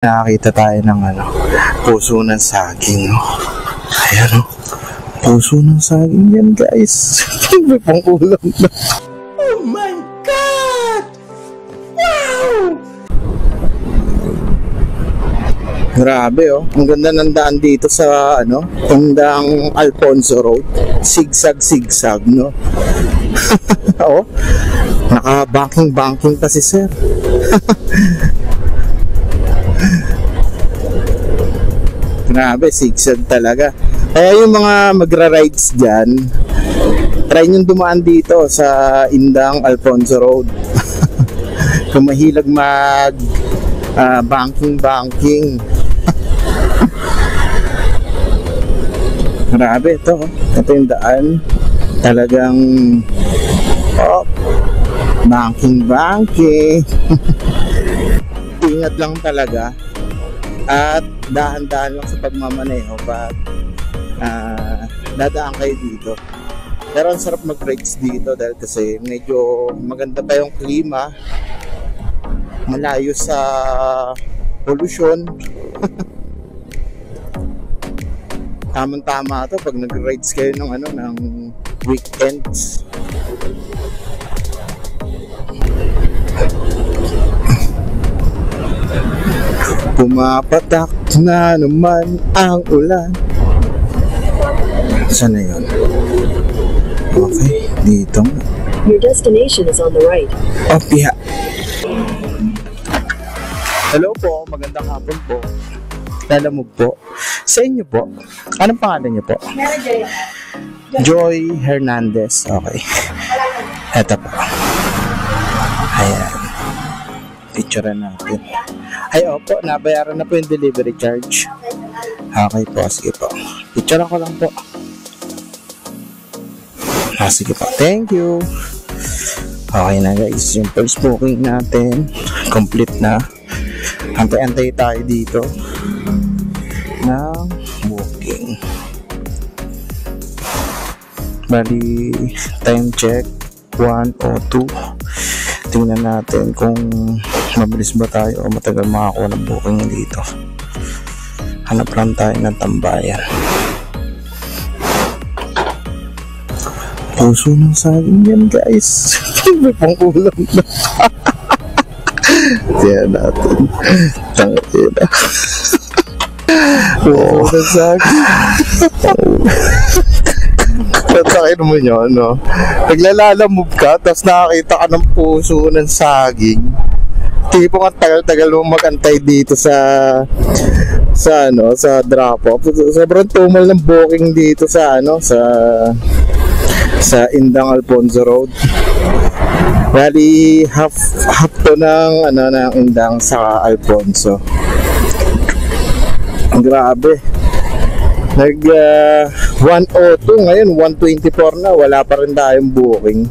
Nakakita tayo ng puso ng saging, no? Ayan, no? Puso ng saging yan, guys. May pang-ulam na. Oh my God! Wow! Grabe, oh. Ang ganda ng daan dito sa, Indang Alfonso Road. Sigsag-sigsag, no? Oh, naka-banking pa si sir. Grabe, sigsag talaga. Kaya yung mga magra-rides dyan, try nyo dumaan dito sa Indang Alfonso Road. Kung mahilag mag banking. Grabe ito. Ito yung daan. Talagang banking. Ingat lang talaga. At dahan-dahan lang sa pagmamaneho pag dadaan kayo dito. Pero ang sarap mag-rides dito dahil kasi medyo maganda pa yung klima, malayo sa pollution. Tamang-tama to pag nag-rides kayo ng weekends. Pumapatak na naman ang ulan. Saan na yun? Okay, dito. Your destination is on the right. Oh, yeah. Hello po, magandang hapon po. Lalamog po. Sa inyo po, anong pangalan niyo po? Joy Hernandez. Okay. Eto po. Ayan. Picture natin. Ay, opo, nabayaran na po yung delivery charge. Okay po, sige po. Picture ko lang po. Sige po, thank you. Okay na guys, yung first booking natin complete na. Antay-antay tayo dito ng booking. Bali, time check 1 o 2. Tingnan natin kung mabilis ba tayo o matagal makakuha ng booking dito. Hanap lang tayo ng tambayan. Puso ng saging yan, guys. May pang-ulam na. Tiyan natin. Tangin na. Puso ng saging. Takin mo nyo, naglalalamove ka, tapos nakakita ka ng puso ng saging. Tipong ang tagal-tagal mo mag-antay dito sa drop-off. Sobrang tumal ng booking dito sa Indang Alfonso Road. Bali half to ng Indang sa Alfonso. Grabe. 102 ngayon, 124 na, wala pa rin tayong booking.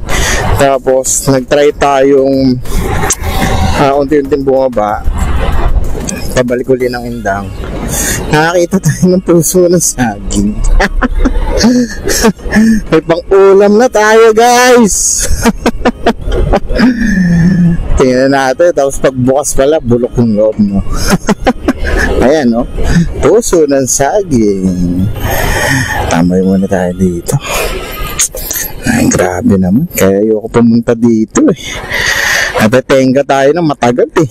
Tapos nagtry tayong unti-unting bumaba, pabalik uli ng Indang. Nakakita tayo ng puso ng saging. May pang-ulam na tayo, guys. Tingnan natin, tapos pagbukas pala bulok yung loob, no? Ayan, no? Puso ng saging. Tambay muna tayo dito. Ay, grabe naman. Kaya ayoko pumunta dito, eh. Natatenga tayo ng matagal, eh.